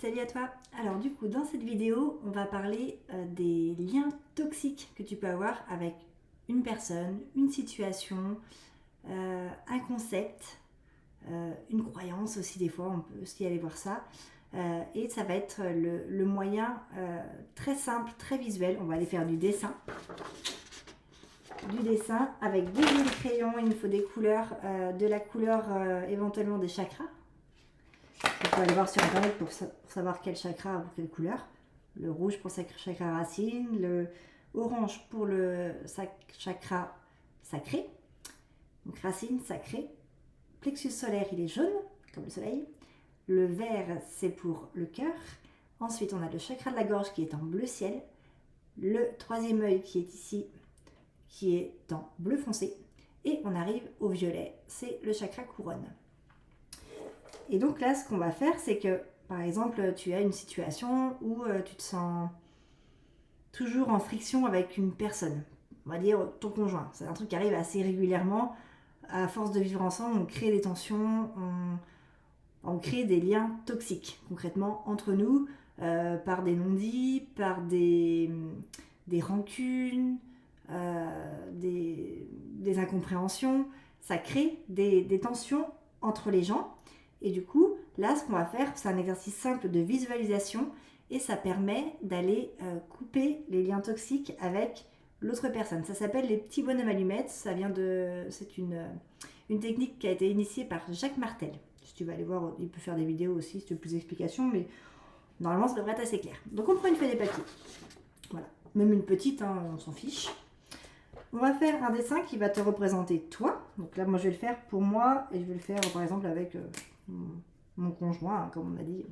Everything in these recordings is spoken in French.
Salut à toi. Alors du coup dans cette vidéo on va parler des liens toxiques que tu peux avoir avec une personne, une situation, un concept, une croyance aussi des fois, on peut aussi aller voir ça. Et ça va être le moyen très simple, très visuel. On va aller faire du dessin. Avec des jolis crayons, il nous faut des couleurs, de la couleur éventuellement des chakras. On peut aller voir sur internet pour savoir quel chakra ou quelle couleur. Le rouge pour le chakra racine, le orange pour le chakra sacré. Donc racine, sacré. Plexus solaire, il est jaune, comme le soleil. Le vert, c'est pour le cœur. Ensuite, on a le chakra de la gorge qui est en bleu ciel. Le troisième œil qui est ici, qui est en bleu foncé. Et on arrive au violet, c'est le chakra couronne. Et donc là, ce qu'on va faire, c'est que, par exemple, tu as une situation où tu te sens toujours en friction avec une personne. On va dire ton conjoint. C'est un truc qui arrive assez régulièrement. À force de vivre ensemble, on crée des tensions, on crée des liens toxiques, concrètement, entre nous, par des non-dits, par des rancunes, des incompréhensions. Ça crée des tensions entre les gens. Et du coup, là, ce qu'on va faire, c'est un exercice simple de visualisation et ça permet d'aller couper les liens toxiques avec l'autre personne. Ça s'appelle les petits bonhommes allumettes. C'est une technique qui a été initiée par Jacques Martel. Si tu vas aller voir, il peut faire des vidéos aussi si tu veux plus d'explications, mais normalement, ça devrait être assez clair. Donc, on prend une feuille de papier. Voilà. Même une petite, hein, on s'en fiche. On va faire un dessin qui va te représenter toi. Donc là, moi, je vais le faire pour moi et je vais le faire, par exemple, avec mon conjoint, hein, comme on a dit.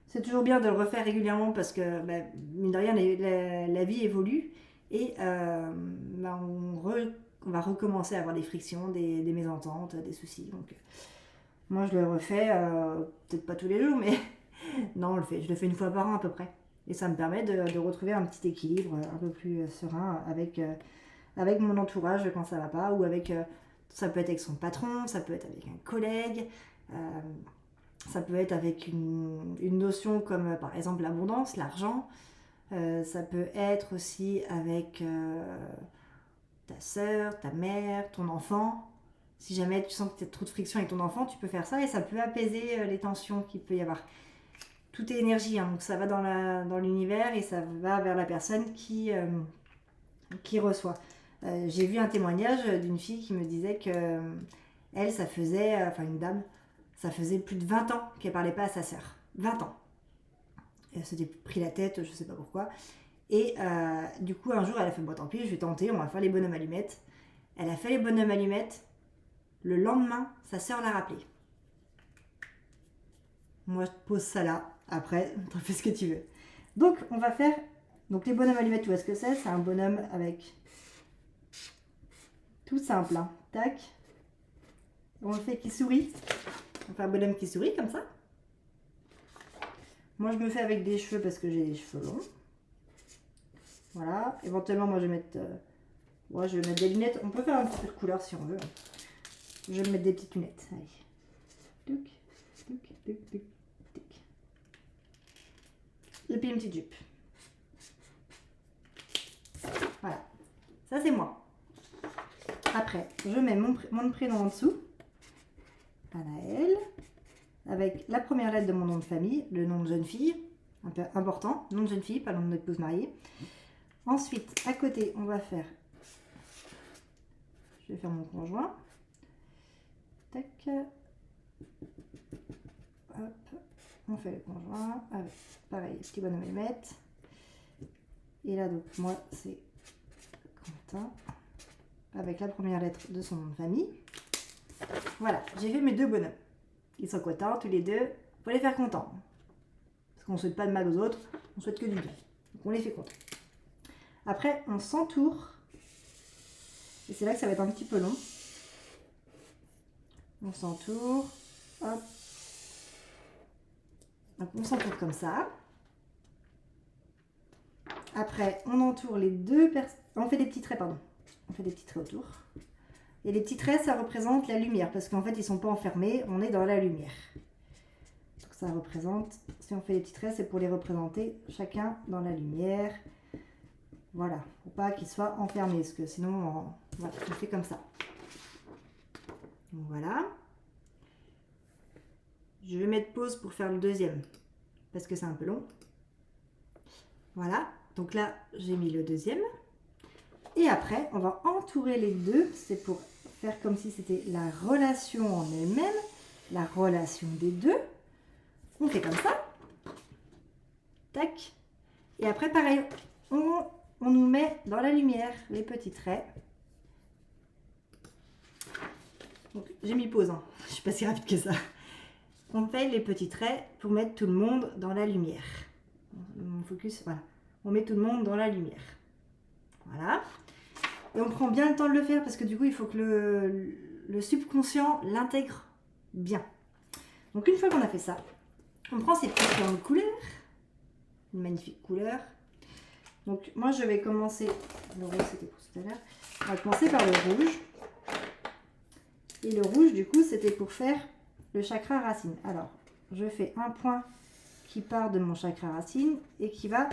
C'est toujours bien de le refaire régulièrement parce que, mine de rien, la vie évolue et on va recommencer à avoir des frictions, des mésententes, des soucis. Donc, moi, je le refais, peut-être pas tous les jours, mais non, je le fais une fois par an à peu près. Et ça me permet de retrouver un petit équilibre un peu plus serein avec mon entourage quand ça va pas, ou ça peut être avec son patron, ça peut être avec un collègue, ça peut être avec une notion comme par exemple l'abondance, l'argent, ça peut être aussi avec ta soeur, ta mère, ton enfant. Si jamais tu sens que tu as trop de friction avec ton enfant, tu peux faire ça et ça peut apaiser les tensions qu'il peut y avoir. Tout est énergie, hein, donc ça va dans l'univers et ça va vers la personne qui reçoit. J'ai vu un témoignage d'une fille qui me disait que elle, ça faisait, une dame, ça faisait plus de 20 ans qu'elle parlait pas à sa sœur. 20 ans. Elle s'était pris la tête, je sais pas pourquoi. Et du coup, un jour, elle a fait, bon, tant pis, je vais tenter, on va faire les bonhommes allumettes. Elle a fait les bonhommes allumettes. Le lendemain, sa sœur l'a rappelé. Moi, je te pose ça là. Après, tu fais ce que tu veux. Donc, on va faire... Donc, les bonhommes allumettes, tu vois ce que c'est? C'est un bonhomme avec... Tout simple, hein. Tac. On le fait qui sourit. On fait un bonhomme qui sourit, comme ça. Moi, je me fais avec des cheveux parce que j'ai des cheveux longs. Voilà. Éventuellement, moi, je vais mettre des lunettes. On peut faire un petit peu de couleur si on veut. Je vais mettre des petites lunettes. Allez. Touc, touc, touc, touc, touc. Et puis une petite jupe. Voilà. Ça, c'est moi. Après, je mets mon prénom en dessous. Anaëlle. Avec la première lettre de mon nom de famille, le nom de jeune fille. Un peu important. Nom de jeune fille, pas nom d'épouse mariée. Ensuite, à côté, on va faire... Je vais faire mon conjoint. Tac. Hop. On fait le conjoint. Avec, pareil, petit bonhomme allumettes. Et là, donc, moi, c'est Quentin. Avec la première lettre de son nom de famille. Voilà, j'ai fait mes deux bonhommes. Ils sont contents, tous les deux. Faut les faire contents. Parce qu'on ne souhaite pas de mal aux autres, on souhaite que du bien. Donc on les fait contents. Après, on s'entoure. Et c'est là que ça va être un petit peu long. On s'entoure. Hop. Donc on s'entoure comme ça. Après, on entoure les deux personnes. On fait des petits traits, pardon. On fait des petits traits autour. Et les petits traits, ça représente la lumière. Parce qu'en fait, ils ne sont pas enfermés. On est dans la lumière. Donc ça représente si on fait les petits traits, c'est pour les représenter chacun dans la lumière. Voilà, pour pas qu'ils soient enfermés, parce que sinon, voilà, on fait comme ça. Donc voilà. Je vais mettre pause pour faire le deuxième, parce que c'est un peu long. Voilà, donc là, j'ai mis le deuxième. Et après, on va entourer les deux. C'est pour faire comme si c'était la relation en elle-même, la relation des deux. On fait comme ça. Tac. Et après, pareil, on nous met dans la lumière les petits traits. J'ai mis pause, hein. Je suis pas si rapide que ça. On fait les petits traits pour mettre tout le monde dans la lumière. Mon focus, voilà. On met tout le monde dans la lumière. Voilà. Et on prend bien le temps de le faire parce que du coup, il faut que le subconscient l'intègre bien. Donc, une fois qu'on a fait ça, on prend ces petits crayons de couleur. Une magnifique couleur. Donc, moi, je vais commencer. Le rose, c'était pour tout à l'heure. On va commencer par le rouge. Et le rouge, du coup, c'était pour faire le chakra racine. Alors, je fais un point qui part de mon chakra racine et qui va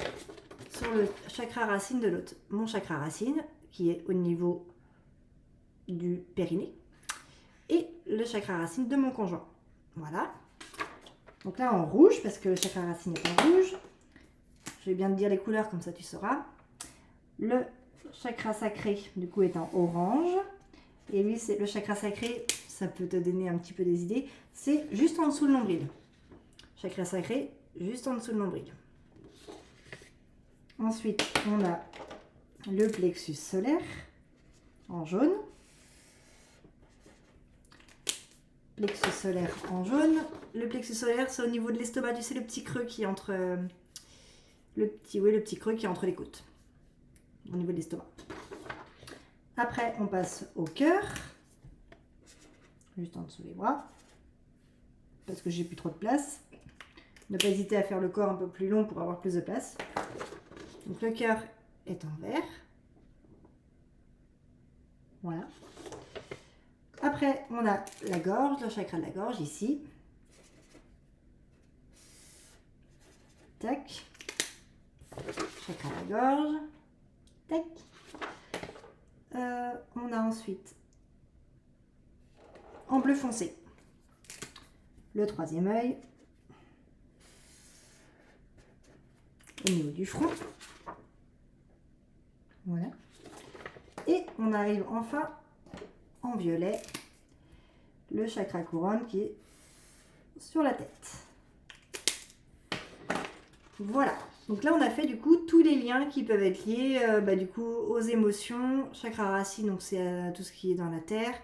sur le chakra racine de l'autre. Mon chakra racine, qui est au niveau du périnée, et le chakra racine de mon conjoint. Voilà. Donc là, en rouge, parce que le chakra racine est en rouge. Je vais bien te dire les couleurs, comme ça tu sauras. Le chakra sacré, du coup, est en orange. Et lui, c'est le chakra sacré, ça peut te donner un petit peu des idées. C'est juste en dessous le nombril. Chakra sacré, juste en dessous le nombril. Ensuite, on a le plexus solaire en jaune. Plexus solaire en jaune. Le plexus solaire, c'est au niveau de l'estomac. Tu sais, le petit creux qui est entre le petit creux qui est entre les côtes, au niveau de l'estomac. Après, on passe au cœur, juste en dessous les bras, parce que j'ai plus trop de place. Ne pas hésiter à faire le corps un peu plus long pour avoir plus de place. Donc le cœur est en vert. Voilà. Après, on a la gorge, le chakra de la gorge ici. Tac. Chakra de la gorge. Tac. On a ensuite en bleu foncé le troisième œil au niveau du front. Voilà. Et on arrive enfin en violet le chakra couronne qui est sur la tête. Voilà. Donc là, on a fait du coup tous les liens qui peuvent être liés du coup aux émotions. Chakra racine, donc c'est tout ce qui est dans la terre.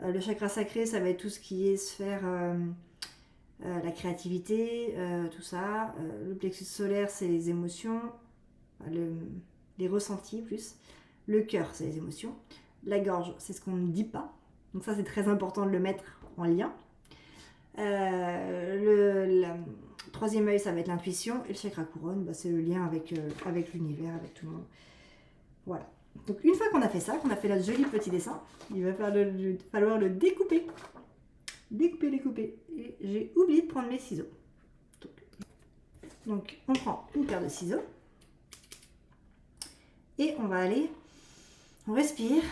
Le chakra sacré, ça va être tout ce qui est sphère, la créativité, tout ça. Le plexus solaire, c'est les émotions, les ressentis plus. Le cœur, c'est les émotions. La gorge, c'est ce qu'on ne dit pas. Donc ça, c'est très important de le mettre en lien. Le troisième œil, ça va être l'intuition. Et le chakra couronne, c'est le lien avec l'univers, avec tout le monde. Voilà. Donc une fois qu'on a fait ça, qu'on a fait notre joli petit dessin, il va falloir le découper. Découper. Et j'ai oublié de prendre mes ciseaux. Donc on prend une paire de ciseaux. Et on va aller, on respire,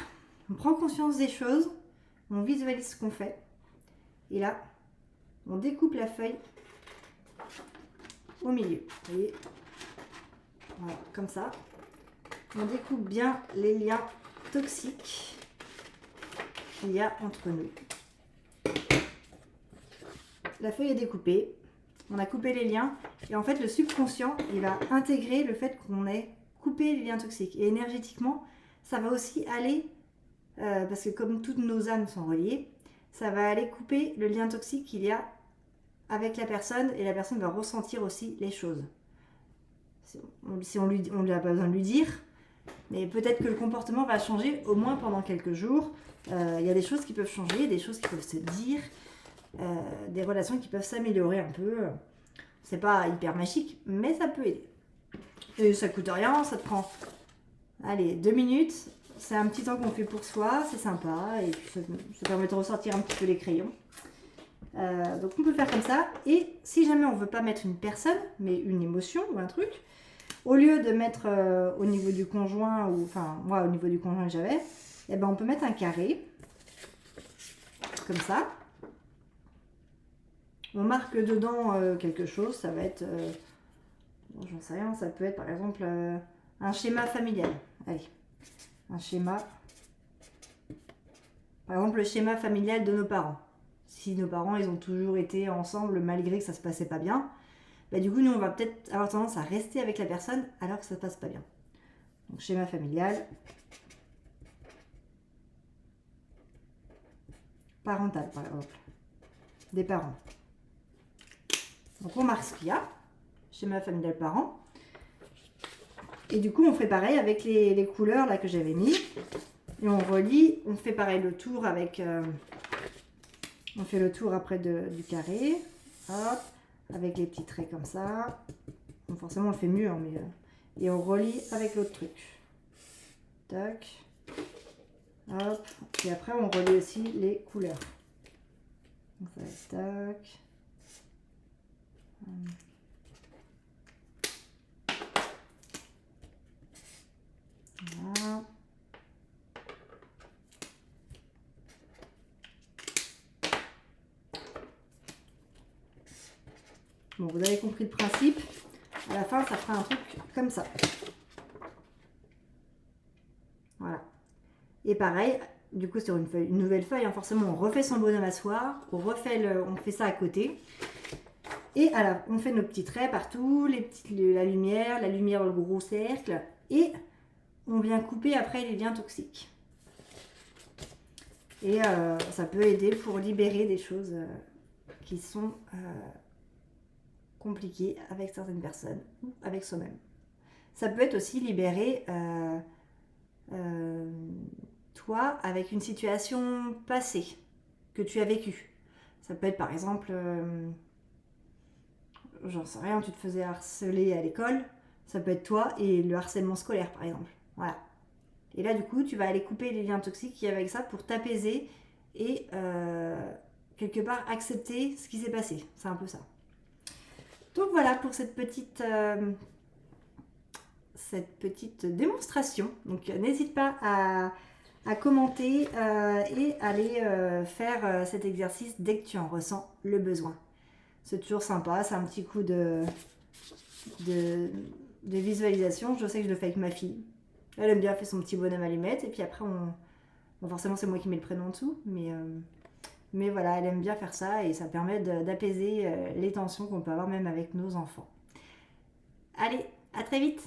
on prend conscience des choses, on visualise ce qu'on fait. Et là, on découpe la feuille au milieu. Vous voyez, voilà, comme ça. On découpe bien les liens toxiques qu'il y a entre nous. La feuille est découpée. On a coupé les liens. Et en fait, le subconscient, il va intégrer le fait qu'on ait coupé les liens toxiques. Et énergétiquement, ça va aussi aller, parce que comme toutes nos âmes sont reliées, ça va aller couper le lien toxique qu'il y a avec la personne. Et la personne va ressentir aussi les choses. Si on n'a pas besoin de lui dire, mais peut-être que le comportement va changer au moins pendant quelques jours. Il y a des choses qui peuvent changer, des choses qui peuvent se dire, des relations qui peuvent s'améliorer un peu. C'est pas hyper magique, mais ça peut aider. Et ça coûte rien, ça te prend 2 minutes. C'est un petit temps qu'on fait pour soi, c'est sympa. Et puis ça permet de ressortir un petit peu les crayons. Donc on peut faire comme ça. Et si jamais on ne veut pas mettre une personne, mais une émotion ou un truc, au lieu de mettre au niveau du conjoint, ou enfin moi au niveau du conjoint que j'avais, eh ben, on peut mettre un carré, comme ça. On marque dedans quelque chose, ça va être, j'en sais rien, ça peut être par exemple un schéma familial. Allez, un schéma. Par exemple, le schéma familial de nos parents. Si nos parents, ils ont toujours été ensemble malgré que ça se passait pas bien, bah, du coup, nous, on va peut-être avoir tendance à rester avec la personne alors que ça se passe pas bien. Donc, schéma familial. Parental, par exemple. Des parents. Donc, on marque ce qu'il y a. Schéma familial parent. Et du coup, on fait pareil avec les couleurs là que j'avais mis. Et on relie, on fait pareil le tour avec... on fait le tour après du carré. Hop, avec les petits traits comme ça. Donc forcément, on le fait mieux, hein, mais... et on relie avec l'autre truc. Tac. Hop. Et après, on relie aussi les couleurs. Donc ça va être tac. Voilà. Bon, vous avez compris le principe. À la fin, ça fera un truc comme ça. Voilà. Et pareil, du coup, sur une nouvelle feuille, hein, forcément, on refait son bonhomme à soir, on fait ça à côté. Et on fait nos petits traits partout, la lumière dans le gros cercle. Et on vient couper après les liens toxiques. Et ça peut aider pour libérer des choses qui sont compliquées avec certaines personnes ou avec soi-même. Ça peut être aussi libérer toi avec une situation passée que tu as vécue. Ça peut être par exemple, j'en sais rien, tu te faisais harceler à l'école. Ça peut être toi et le harcèlement scolaire par exemple. Voilà. Et là du coup tu vas aller couper les liens toxiques qu'il y a avec ça pour t'apaiser et quelque part accepter ce qui s'est passé. C'est un peu ça. Donc voilà pour cette petite démonstration. Donc n'hésite pas à commenter et aller faire cet exercice dès que tu en ressens le besoin. C'est toujours sympa, c'est un petit coup de visualisation. Je sais que je le fais avec ma fille. Elle aime bien faire son petit bonhomme allumette et puis après bon, forcément c'est moi qui mets le prénom en dessous, mais voilà, elle aime bien faire ça et ça permet d'apaiser les tensions qu'on peut avoir même avec nos enfants. Allez, à très vite!